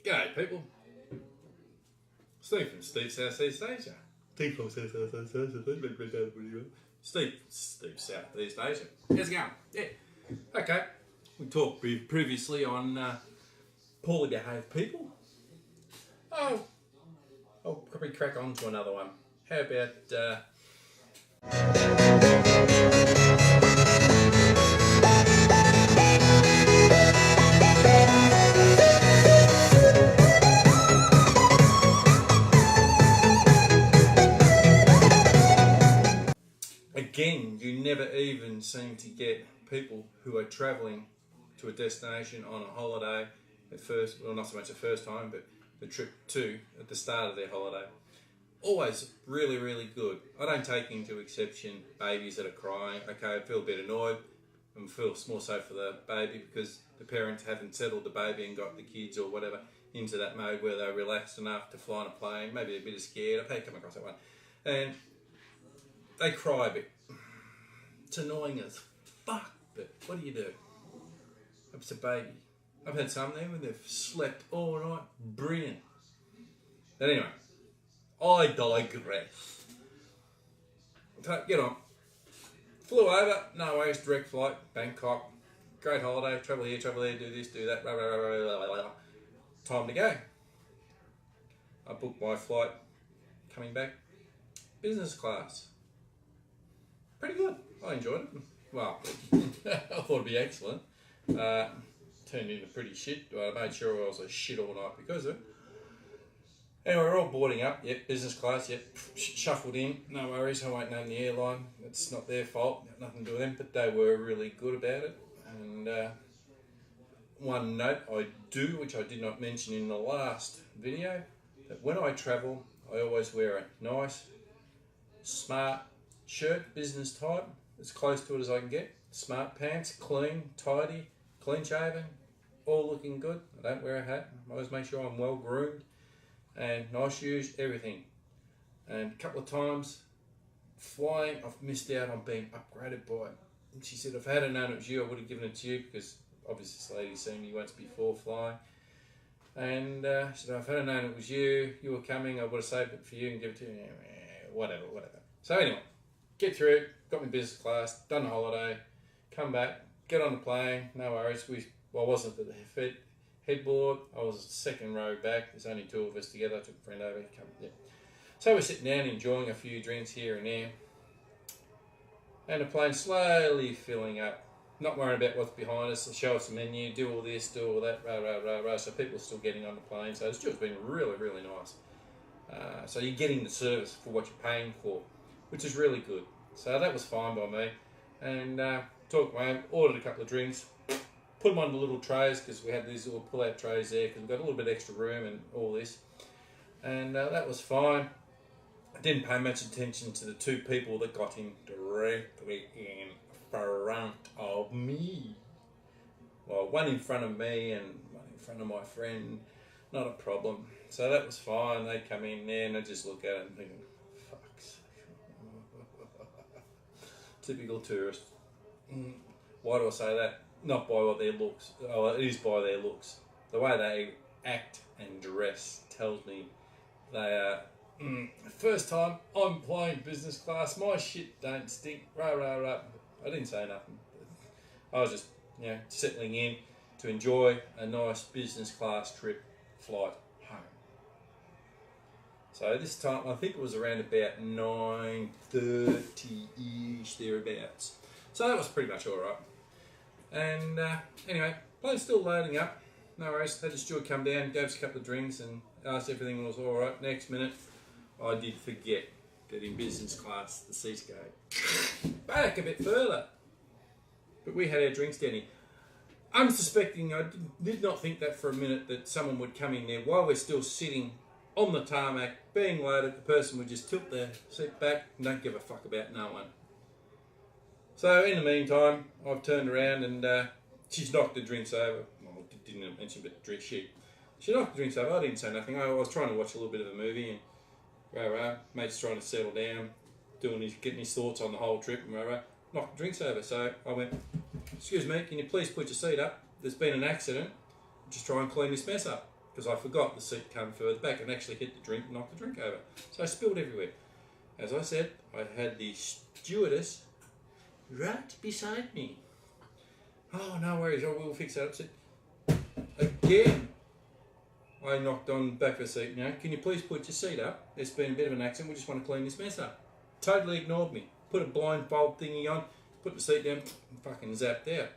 G'day people. Steve from Steve Southeast Asia. Steve from Southeast Asia. How's it going? Yeah. Okay. We talked previously on poorly behaved people. Oh, I'll probably crack on to another one. How about again, you never even seem to get people who are travelling to a destination on a holiday at first, well, not so much the first time, but the trip to at the start of their holiday. Always really, really good. I don't take into exception babies that are crying. Okay, I feel a bit annoyed and feel more so for the baby because the parents haven't settled the baby and got the kids or whatever into that mode where they're relaxed enough to fly on a plane, maybe a bit of scared. I've come across that one. And they cry a bit. It's annoying as fuck, but what do? It's a baby. I've had some there when they've slept all night. Brilliant. But anyway, I digress. So, get on. Flew over, no worries, direct flight, Bangkok. Great holiday, travel here, travel there, do this, do that, blah, blah, blah, blah, blah, blah. Time to go. I booked my flight coming back, business class. Pretty good. I enjoyed it. Well, I thought it'd be excellent. Turned into pretty shit. I made sure I was a shit all night because of it. Anyway, we're all boarding up. Yep, business class. Yep, shuffled in. No worries. I won't name the airline. It's not their fault. Got nothing to do with them. But they were really good about it. And one note I do, which I did not mention in the last video, that when I travel, I always wear a nice, smart shirt, business type, as close to it as I can get. Smart pants, clean, tidy, clean shaven, all looking good. I don't wear a hat. I always make sure I'm well groomed and nice shoes, everything. And a couple of times flying, I've missed out on being upgraded by it. And she said, if I had known it was you, I would have given it to you because obviously this lady's seen me once before flying. And she said, if I had known it was you, you were coming, I would have saved it for you and give it to you. Whatever. So anyway, get through it, got my business class, done the holiday, come back, get on the plane, no worries. I wasn't at the headboard, I was second row back, there's only two of us together, I took a friend over, So we're sitting down enjoying a few drinks here and there, and the plane slowly filling up, not worrying about what's behind us, show us the menu, do all this, do all that, rah, so people are still getting on the plane, so it's just been really, really nice. So you're getting the service for what you're paying for, which is really good. So that was fine by me. And talked my own, ordered a couple of drinks, put them on the little trays because we had these little pull-out trays there because we've got a little bit extra room and all this. And that was fine. I didn't pay much attention to the two people that got in directly in front of me. Well, one in front of me and one in front of my friend. Not a problem. So that was fine. They come in there and I just look at it and think, fuck's typical tourist. Why do I say that? Not by what their looks. Oh, it is by their looks. The way they act and dress tells me they are. First time I'm flying business class. My shit don't stink. Rah. I didn't say nothing. I was just, settling in to enjoy a nice business class trip flight home. So this time, I think it was around about 9:30-ish, thereabouts. So that was pretty much all right. And anyway, plane's still loading up. No worries. Had the steward come down, gave us a couple of drinks and asked if everything was all right. Next minute, I did forget that in business class, the seats go back a bit further. But we had our drinks down here. Unsuspecting, I did not think that for a minute that someone would come in there while we're still sitting on the tarmac, being loaded, the person would just tilt their seat back and don't give a fuck about no one. So in the meantime, I've turned around and she's knocked the drinks over. Well, didn't mention, but she knocked the drinks over. I didn't say nothing. I was trying to watch a little bit of a movie and mate's trying to settle down, getting his thoughts on the whole trip and knocked the drinks over. So I went, excuse me, can you please put your seat up? There's been an accident. Just try and clean this mess up. because I forgot the seat came further back and actually hit the drink and knocked the drink over. So I spilled everywhere. As I said, I had the stewardess right beside me. Oh, no worries, we'll fix that up. Said, again, I knocked on the back of the seat. Now, can you please put your seat up? There's been a bit of an accident. We just want to clean this mess up. Totally ignored me. Put a blindfold thingy on, put the seat down, and fucking zapped out.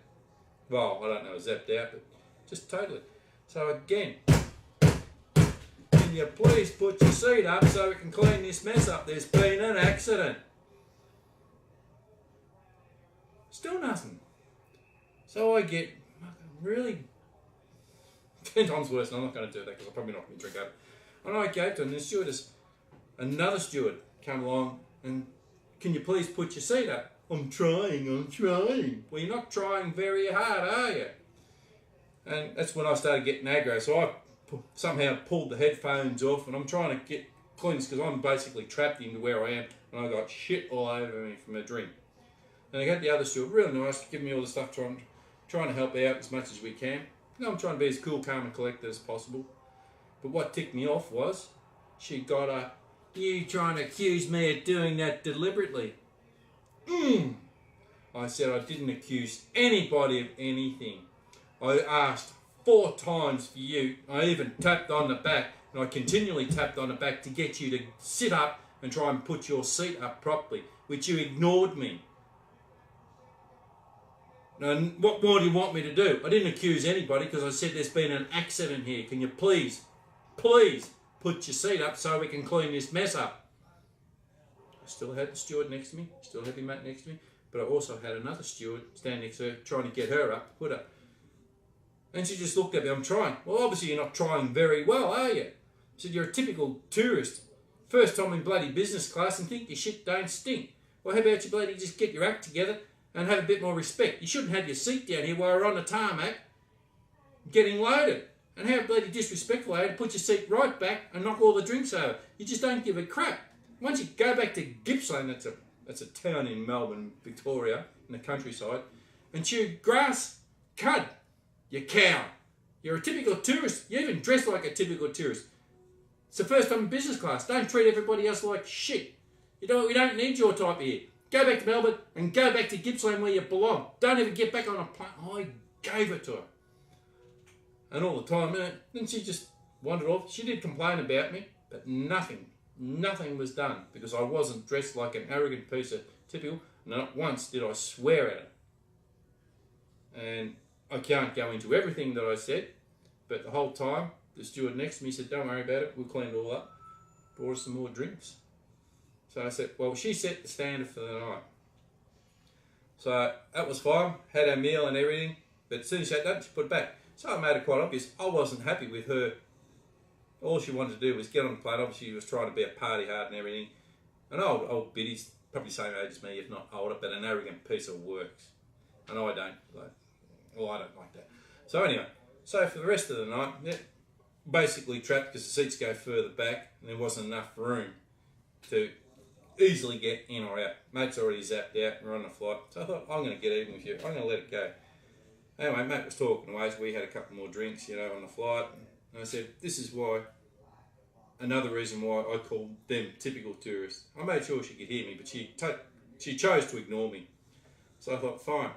Well, I don't know, zapped out, but just totally. So again, can you please put your seat up so we can clean this mess up? There's been an accident. Still nothing. So I get really 10 times worse, and I'm not going to do that because I'm probably not going to drink up. And I gave to him, and the stewardess, another steward, come along and, can you please put your seat up? I'm trying. Well, you're not trying very hard, are you? And that's when I started getting aggro. So I somehow pulled the headphones off, and I'm trying to get cleansed because I'm basically trapped into where I am, and I got shit all over me from a drink. And I got the other steward, really nice, giving me all the stuff, trying to help out as much as we can. You know, I'm trying to be as cool, calm, and collected as possible. But what ticked me off was she got up. You trying to accuse me of doing that deliberately? I said I didn't accuse anybody of anything. I asked 4 times for you. I even tapped on the back, and I continually tapped on the back to get you to sit up and try and put your seat up properly, which you ignored me. And what more do you want me to do? I didn't accuse anybody because I said there's been an accident here. Can you please put your seat up so we can clean this mess up? I still had the steward next to me, still had my mate next to me, but I also had another steward standing next to her trying to get her up, put her. And she just looked at me, I'm trying. Well, obviously you're not trying very well, are you? I said, you're a typical tourist. First time in bloody business class and think your shit don't stink. Well, how about you bloody just get your act together and have a bit more respect? You shouldn't have your seat down here while we're on the tarmac getting loaded. And how bloody disrespectful are you to put your seat right back and knock all the drinks over? You just don't give a crap. Once you go back to Gippsland, that's a town in Melbourne, Victoria, in the countryside, and chew grass, cud, you cow. You're a typical tourist. You even dress like a typical tourist. It's the first time in business class. Don't treat everybody else like shit. We don't need your type here. Go back to Melbourne and go back to Gippsland where you belong. Don't ever get back on a plane. I gave it to her. And all the time, then she just wandered off. She did complain about me, but nothing was done because I wasn't dressed like an arrogant piece of typical. Not once did I swear at her. And I can't go into everything that I said, but the whole time, the steward next to me said, don't worry about it, we'll clean it all up. Brought us some more drinks. So I said, well, she set the standard for the night. So that was fine, had our meal and everything, but as soon as she had that, she put it back. So I made it quite obvious, I wasn't happy with her. All she wanted to do was get on the plate. Obviously, she was trying to be a party hard and everything. An old biddy's probably the same age as me, if not older, but an arrogant piece of works. And I don't. I don't like that. So anyway, so for the rest of the night, basically trapped because the seats go further back and there wasn't enough room to easily get in or out. Mate's already zapped out and we're on the flight. So I thought, I'm going to get even with you. I'm going to let it go. Anyway, mate was talking away, so we had a couple more drinks, on the flight. And I said, this is why, another reason why I called them typical tourists. I made sure she could hear me, but she chose to ignore me. So I thought, fine.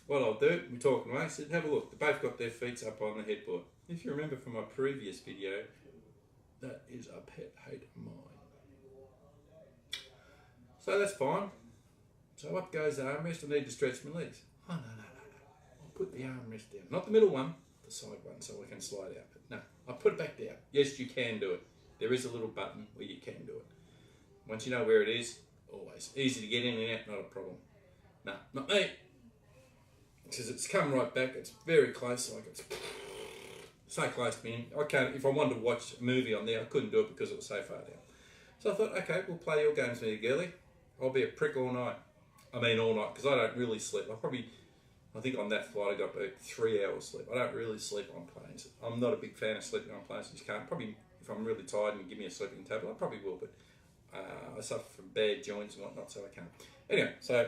What I'll do, we're talking away, I said, have a look. They both got their feet up on the headboard. If you remember from my previous video, that is a pet hate of mine. So that's fine. So up goes the armrest. I need to stretch my legs. Oh, no. I'll put the armrest down. Not the middle one, the side one, so I can slide out. But no, I'll put it back down. Yes, you can do it. There is a little button where you can do it. Once you know where it is, always. Easy to get in and out, not a problem. No, not me. Because it's come right back. It's very close. Like it's so close to me. I can't. If I wanted to watch a movie on there, I couldn't do it because it was so far down. So I thought, okay, we'll play your games with you, girlie. I'll be a prick all night. I mean all night, because I don't really sleep. I think on that flight I got about 3 hours sleep. I don't really sleep on planes. I'm not a big fan of sleeping on planes. I just can't. Probably if I'm really tired and give me a sleeping tablet, I probably will. But I suffer from bad joints and whatnot, so I can't. Anyway, so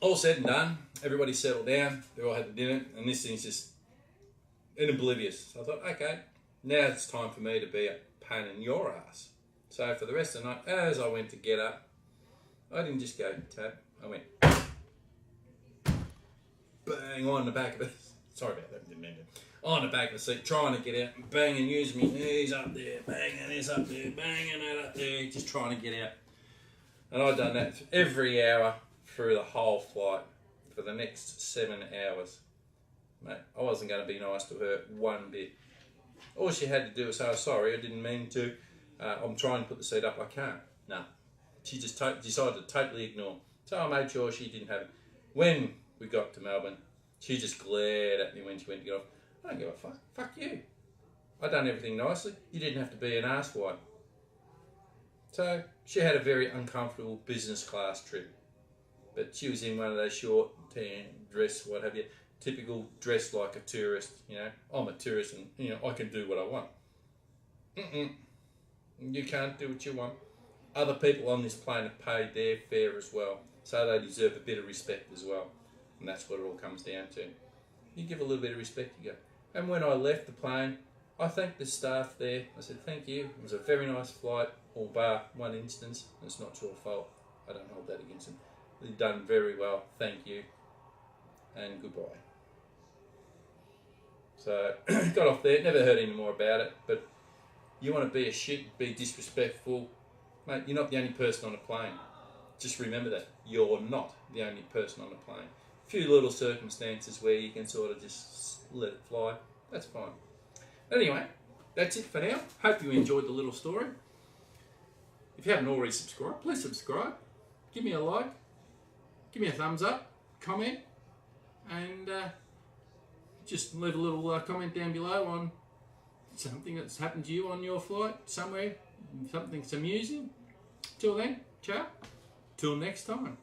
all said and done, everybody settled down. They all had the dinner, and this thing's just in oblivious. So I thought, okay, now it's time for me to be a pain in your ass. So for the rest of the night, as I went to get up, I didn't just go tap. I went bang on the back of it. Sorry about that, didn't mean to. On the back of the seat, trying to get out, and banging, using my knees up there, banging this up there, banging that up there, just trying to get out. And I'd done that every hour through the whole flight for the next 7 hours. Mate, I wasn't going to be nice to her one bit. All she had to do was say, oh, sorry, I didn't mean to. I'm trying to put the seat up, I can't. No. She just decided to totally ignore. So I made sure she didn't have it. When we got to Melbourne, she just glared at me when she went to get off. I don't give a fuck. Fuck you. I done everything nicely. You didn't have to be an arsewipe. So she had a very uncomfortable business class trip. But she was in one of those short tan dress, what have you, typical dress like a tourist. You know, I'm a tourist and, you know, I can do what I want. You can't do what you want. Other people on this plane have paid their fare as well. So they deserve a bit of respect as well. And that's what it all comes down to. You give a little bit of respect, you go. And when I left the plane, I thanked the staff there. I said, thank you. It was a very nice flight, all bar one instance. It's not your fault. I don't hold that against them. They've done very well. Thank you. And goodbye. So, got off there. Never heard any more about it. But you want to be a shit, be disrespectful. Mate, you're not the only person on a plane. Just remember that. You're not the only person on the plane. A few little circumstances where you can sort of just let it fly. That's fine. Anyway, that's it for now. Hope you enjoyed the little story. If you haven't already subscribed, please subscribe. Give me a like. Give me a thumbs up. Comment. And just leave a little comment down below on something that's happened to you on your flight somewhere. Something that's amusing. Till then, ciao. Till next time.